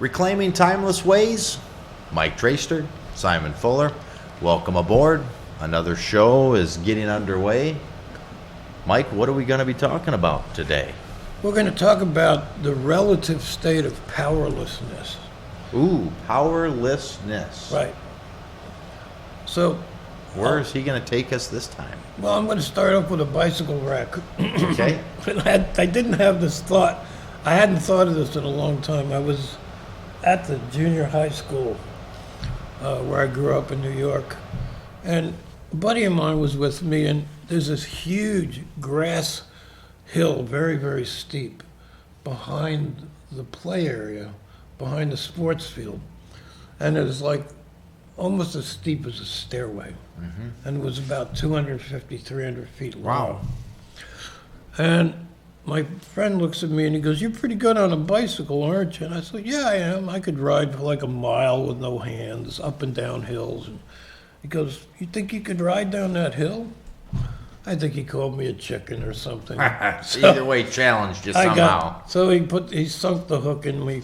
Reclaiming Timeless Ways, Mike Traster, Simon Fuller. Welcome aboard. Another show is getting underway. Mike, what are we going to be talking about today? We're going to talk about the relative state of powerlessness. Ooh, powerlessness. Right. So, where is he going to take us this time? well, I'm going to start off with a bicycle rack. Okay. I didn't have this thought. I hadn't thought of this in a long time. I was at the junior high school where I grew up in New York, and a buddy of mine was with me, and there's this huge grass hill, very, very steep, behind the play area, behind the sports field. And it was like almost as steep as a stairway. Mm-hmm. And it was about 250, 300 feet long. Wow. And my friend looks at me and he goes, "You're pretty good on a bicycle, aren't you?" And I said, "Yeah, I am. I could ride for like a mile with no hands, up and down hills." And he goes, "You think you could ride down that hill?" I think he called me a chicken or something. Either way, challenged you somehow. So he sunk the hook in me.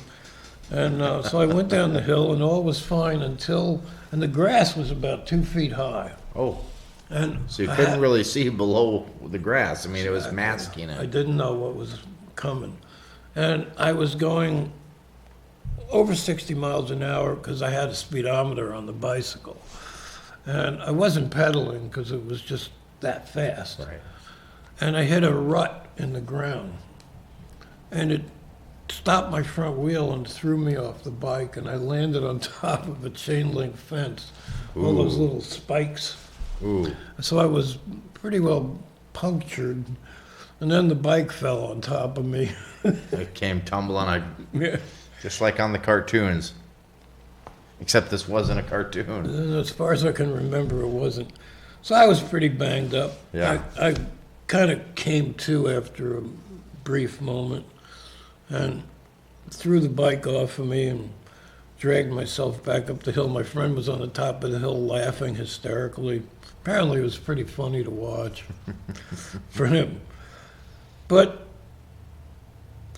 And so I went down the hill and all was fine and the grass was about 2 feet high. Oh. And So you couldn't really see below the grass. I mean, it was masking I it. didn't know what was coming. And I was going over 60 miles an hour because I had a speedometer on the bicycle. And I wasn't pedaling because it was just that fast. Right. And I hit a rut in the ground. And it stopped my front wheel and threw me off the bike, and I landed on top of a chain link fence. All those little spikes. Ooh. So I was pretty well punctured, and then the bike fell on top of me. It came tumbling, Yeah. just like on the cartoons. Except this wasn't a cartoon. And as far as I can remember, it wasn't. So I was pretty banged up. Yeah. I kind of came to after a brief moment and threw the bike off of me and dragged myself back up the hill. My friend was on the top of the hill laughing hysterically. Apparently it was pretty funny to watch for him. But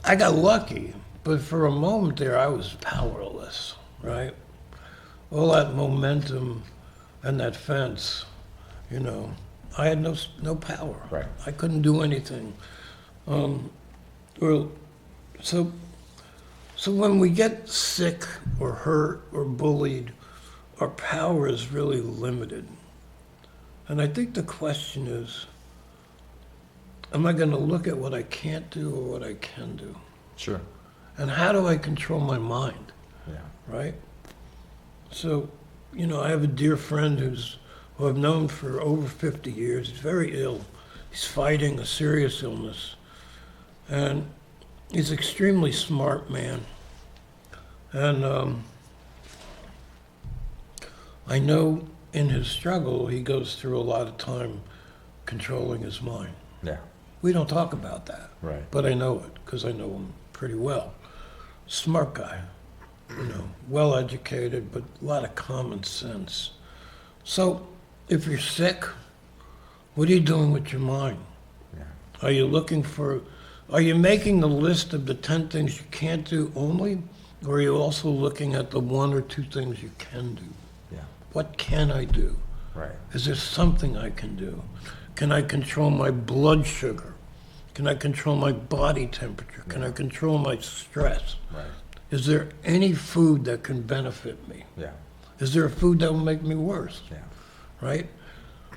I got lucky. But for a moment there, I was powerless, right? All that momentum and that fence, you know, I had no power. Right. I couldn't do anything. So when we get sick or hurt or bullied, our power is really limited. And I think the question is, am I going to look at what I can't do or what I can do? Sure. And how do I control my mind, Yeah. right? So, you know, I have a dear friend who I've known for over 50 years. He's very ill. He's fighting a serious illness. And he's an extremely smart man. And I know in his struggle, he goes through a lot of time controlling his mind. Yeah. We don't talk about that. Right. But I know it because I know him pretty well. Smart guy, you know, well educated, but a lot of common sense. So if you're sick, what are you doing with your mind? Yeah. Are you making the list of the 10 things you can't do only, or are you also looking at the 1 or 2 things you can do? Yeah. What can I do? Right. Is there something I can do? Can I control my blood sugar? Can I control my body temperature? Can I control my stress? Right. Is there any food that can benefit me? Yeah. Is there a food that will make me worse? Yeah. Right?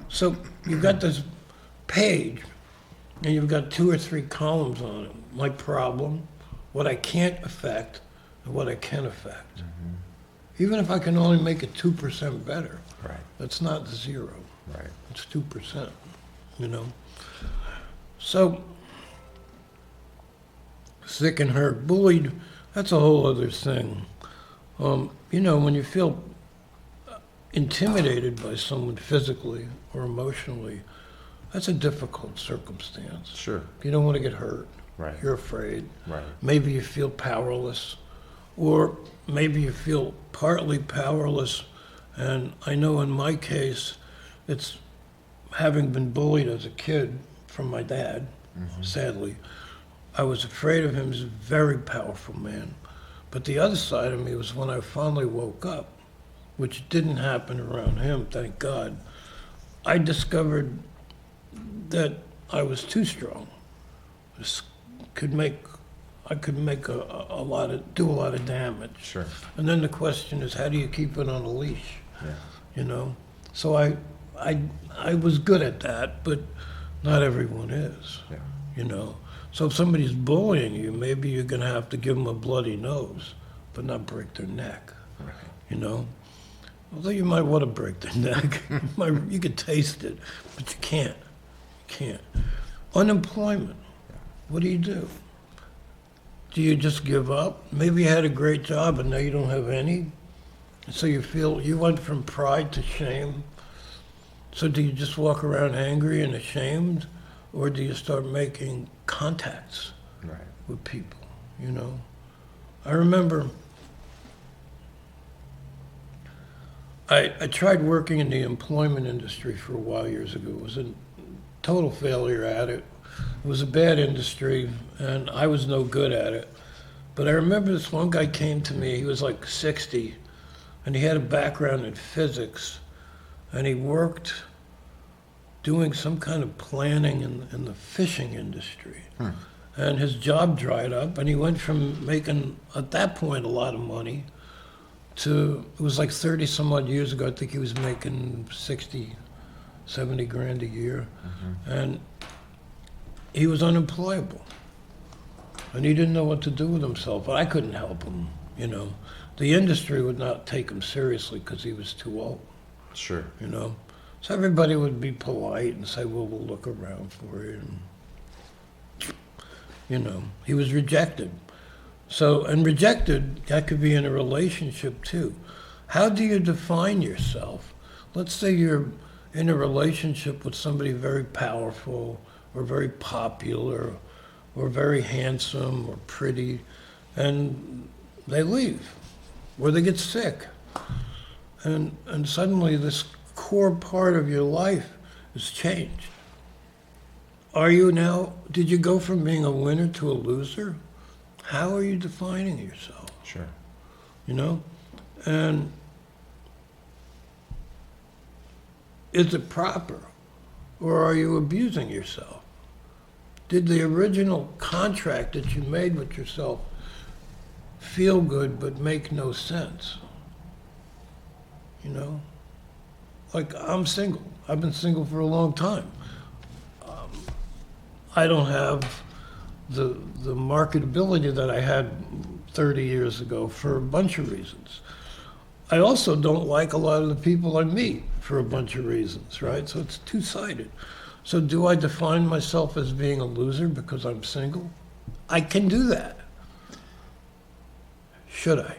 So you've got this page, and you've got 2 or 3 columns on it. My problem, what I can't affect, and what I can affect. Mm-hmm. Even if I can only make it 2% better, Right. that's not 0. Right. It's 2%, you know? So, sick and hurt, bullied, that's a whole other thing. You know, when you feel intimidated by someone physically or emotionally, that's a difficult circumstance. Sure. You don't want to get hurt. Right. You're afraid. Right. Maybe you feel powerless, or maybe you feel partly powerless. And I know in my case, it's having been bullied as a kid from my dad, sadly. I was afraid of him. He's a very powerful man. But the other side of me was when I finally woke up, which didn't happen around him, thank God. I discovered that I was too strong. This could make I could make do a lot of damage. Sure. And then the question is, how do you keep it on a leash? Yeah. You know, so I was good at that, but not everyone is. Yeah. You know, so if somebody's bullying you, maybe you're gonna have to give them a bloody nose, but not break their neck. Right. You know, although you might want to break their neck, you could taste it, but you can't. You can't. Unemployment. What do you do? Do you just give up? Maybe you had a great job and now you don't have any. So you feel you went from pride to shame. So do you just walk around angry and ashamed, or do you start making contacts Right. with people? You know, I remember I tried working in the employment industry for a while years ago. It was a total failure at it. It was a bad industry, and I was no good at it. But I remember this one guy came to me. He was like 60, and he had a background in physics, and he worked doing some kind of planning in the fishing industry. And his job dried up, and he went from making, at that point, a lot of money to, it was like 30 some odd years ago, I think he was making 60, 70 grand a year. And he was unemployable. And he didn't know what to do with himself. I couldn't help him, you know. The industry would not take him seriously because he was too old, Sure. you know. So everybody would be polite and say, well, we'll look around for you. And, you know, he was rejected. So, and rejected, that could be in a relationship too. How do you define yourself? Let's say you're in a relationship with somebody very powerful or very popular or very handsome or pretty, and they leave, or they get sick. And suddenly this core part of your life has changed. Did you go from being a winner to a loser? How are you defining yourself? Sure. You know? And is it proper? Or are you abusing yourself? Did the original contract that you made with yourself feel good but make no sense? You know? Like, I'm single. I've been single for a long time. I don't have the marketability that I had 30 years ago for a bunch of reasons. I also don't like a lot of the people I meet for a bunch of reasons, right? So it's two-sided. So do I define myself as being a loser because I'm single? I can do that. Should I?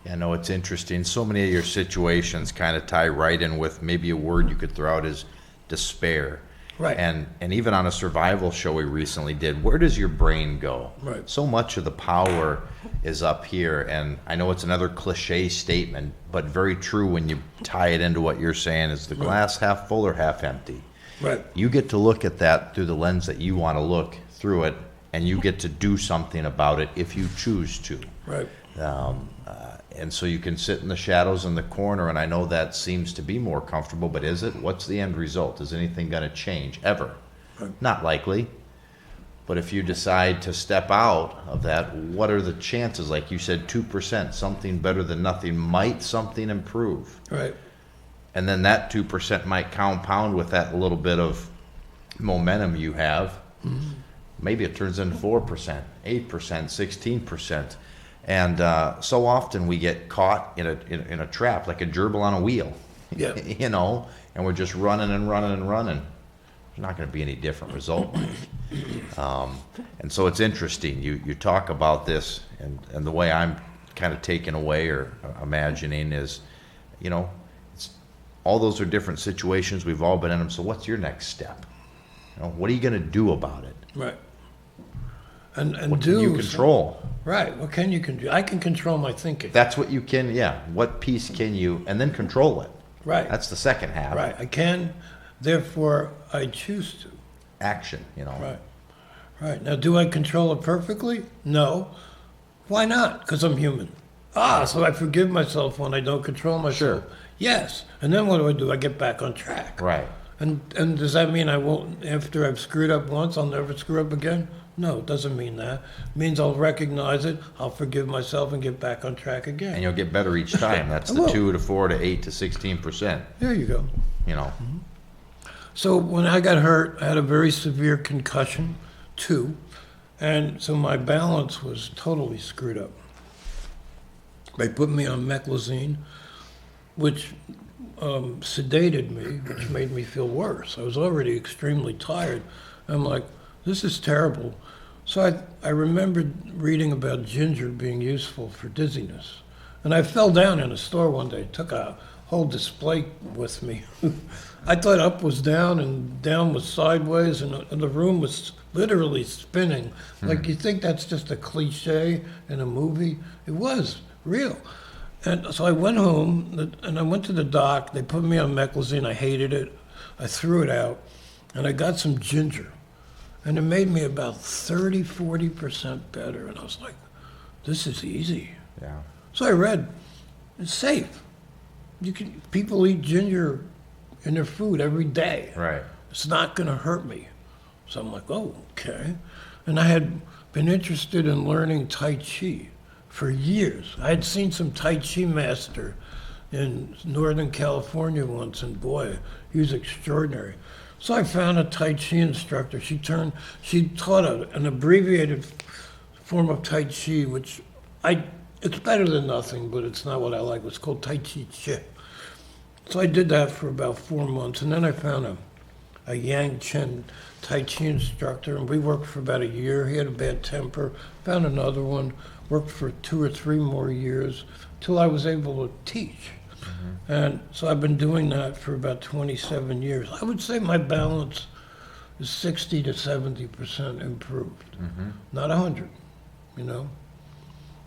Yeah, no, it's interesting. So many of your situations kind of tie right in with maybe a word you could throw out is despair. Right. And even on a survival show we recently did, where does your brain go? Right. So much of the power is up here, and I know it's another cliche statement, but very true when you tie it into what you're saying. Is the glass half full or half empty? Right. You get to look at that through the lens that you want to look through it, and you get to do something about it if you choose to. Right. And so you can sit in the shadows in the corner, and I know that seems to be more comfortable, but is it? What's the end result? Is anything going to change ever? Right. Not likely. But if you decide to step out of that, what are the chances? Like you said, 2%, something better than nothing. Might something improve? Right. And then that 2% might compound with that little bit of momentum you have. Mm-hmm. Maybe it turns into 4%, 8%, 16%. And so often we get caught in a trap, like a gerbil on a wheel, Yeah. you know, and we're just running and running and running. There's not going to be any different result. And so it's interesting. You talk about this, and the way I'm kind of taken away or imagining is, you know, all those are different situations. We've all been in them. So what's your next step? You know, what are you going to do about it? Right. And What do can you control? Right. What can you control? I can control my thinking. That's what you can, yeah. What piece can you, and then control it. Right. That's the second half. Right. I can, therefore I choose to. Action, you know. Right. Right. Now, do I control it perfectly? No. Why not? Because I'm human. So I forgive myself when I don't control myself. Sure. Yes. And then what do? I get back on track. Right. And does that mean I won't, after I've screwed up once, I'll never screw up again? No, it doesn't mean that. It means I'll recognize it, I'll forgive myself, and get back on track again. And you'll get better each time. That's I the will. 2 to 4 to 8 to 16%. There you go. You know. So when I got hurt, I had a very severe concussion, too. And so my balance was totally screwed up. They put me on meclizine, which sedated me, which made me feel worse. I was already extremely tired. I'm like, this is terrible. So I remembered reading about ginger being useful for dizziness. And I fell down in a store one day, took a whole display with me. I thought up was down and down was sideways, and the room was literally spinning. Like, you think that's just a cliche in a movie? It was real. And so I went home, and I went to the doc. They put me on meclizine. I hated it. I threw it out, and I got some ginger. And it made me about 40% better. And I was like, this is easy. Yeah. So I read, it's safe. People eat ginger in their food every day. Right. It's not going to hurt me. So I'm like, oh, okay. And I had been interested in learning Tai Chi for years. I had seen some Tai Chi master in Northern California once, and boy, he was extraordinary. So I found a Tai Chi instructor. She taught an abbreviated form of Tai Chi, which it's better than nothing, but it's not what I like. It's called Tai Chi Chi. So I did that for about 4 months, and then I found a Yang Chen Tai Chi instructor, and we worked for about a year. He had a bad temper. Found another one, worked for 2 or 3 more years, till I was able to teach. And so I've been doing that for about 27 years. I would say my balance is 60 to 70% improved, not 100, you know.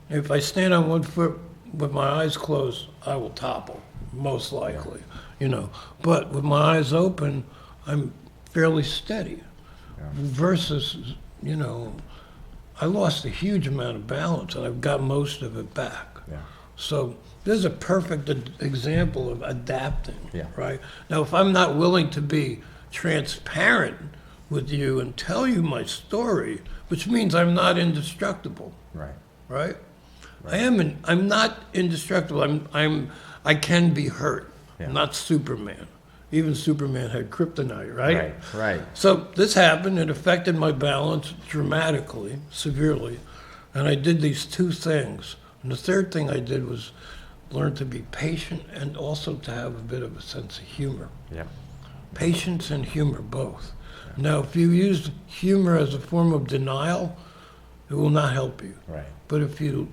If I stand on one foot with my eyes closed, I will topple, most likely, you know. But with my eyes open, I'm fairly steady. Versus, you know, I lost a huge amount of balance, and I've got most of it back. Yeah. So this is a perfect example of adapting, Yeah. right? Now, if I'm not willing to be transparent with you and tell you my story, which means I'm not indestructible, Right. right? I'm not indestructible. I can be hurt. Yeah. I'm not Superman. Even Superman had kryptonite, right? Right. So this happened. It affected my balance dramatically, severely. And I did these 2 things. And the third thing I did was learn to be patient and also to have a bit of a sense of humor. Yeah. Patience and humor, both. Now, if you use humor as a form of denial, it will not help you. Right. But if you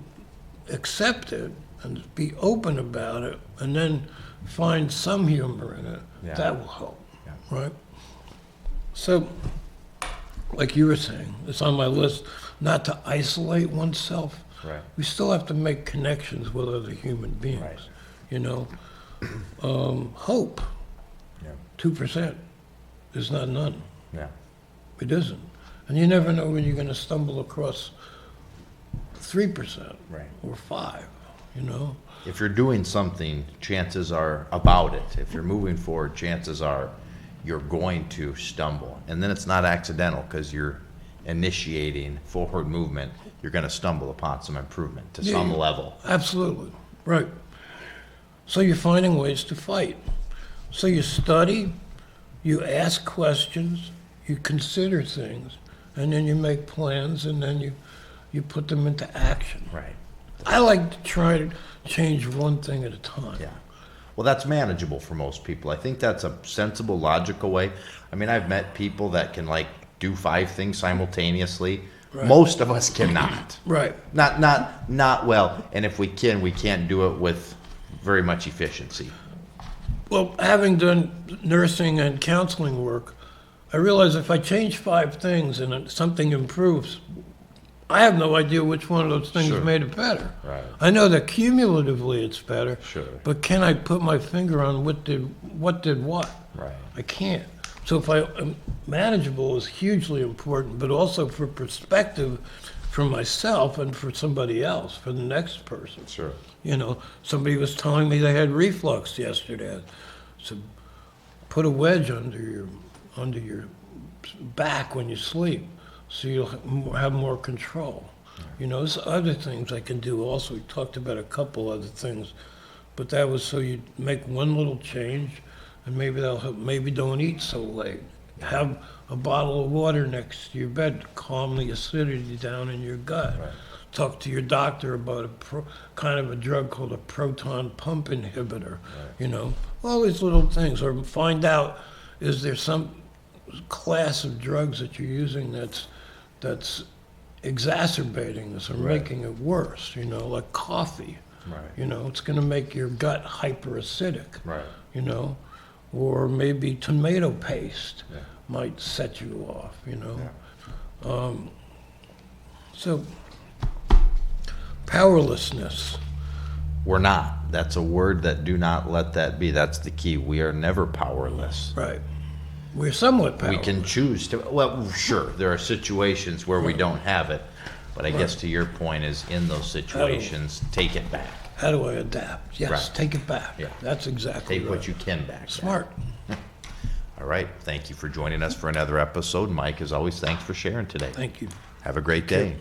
accept it and be open about it and then find some humor in it, Yeah. that will help, Yeah. right? So, like you were saying, it's on my list not to isolate oneself. Right. We still have to make connections with other human beings, Right. you know? Hope, Yeah. 2% is not none. Yeah. It isn't. And you never know when you're going to stumble across 3% Right. or 5, you know? If you're doing something, chances are about it. If you're moving forward, chances are you're going to stumble. And then it's not accidental because you're initiating forward movement. You're going to stumble upon some improvement to some Yeah. level. Absolutely, right. So you're finding ways to fight. So you study, you ask questions, you consider things, and then you make plans, and then you put them into action. Right. I like to try to change one thing at a time. Yeah. Well, that's manageable for most people. I think that's a sensible, logical way. I mean, I've met people that can like do 5 things simultaneously. Right. Most of us cannot. Right. Not well. And if we can, we can't do it with very much efficiency. Well, having done nursing and counseling work, I realize if I change 5 things and something improves, I have no idea which one of those things Sure. made it better. Right. I know that cumulatively it's better. Sure. But can I put my finger on what did what? Right. I can't. So if manageable is hugely important, but also for perspective, for myself and for somebody else, for the next person. Sure. You know, somebody was telling me they had reflux yesterday. So put a wedge under your back when you sleep, so you'll have more control. You know, there's other things I can do also. We talked about a couple other things, but that was so you make one little change, and maybe that'll help. Maybe don't eat so late. Have a bottle of water next to your bed to calm the acidity down in your gut. Right. Talk to your doctor about kind of a drug called a proton pump inhibitor. Right. You know, all these little things. Or find out, is there some class of drugs that you're using that's exacerbating this or Right. making it worse? You know, like coffee. Right. You know, it's going to make your gut hyperacidic. Right. You know, or maybe tomato paste Yeah. might set you off. You know, Yeah. So powerlessness. We're not. That's a word that do not let that be. That's the key. We are never powerless. Right. We're somewhat We powerless. can choose to, well, sure, there are situations where we don't have it, but I guess to your point is in those situations, take it back. How do I adapt? Yes, Right. take it back. Yeah. That's exactly Take right. what you can back. Smart. All right. Thank you for joining us for another episode. Mike, as always, thanks for sharing today. Thank you. Have a great day.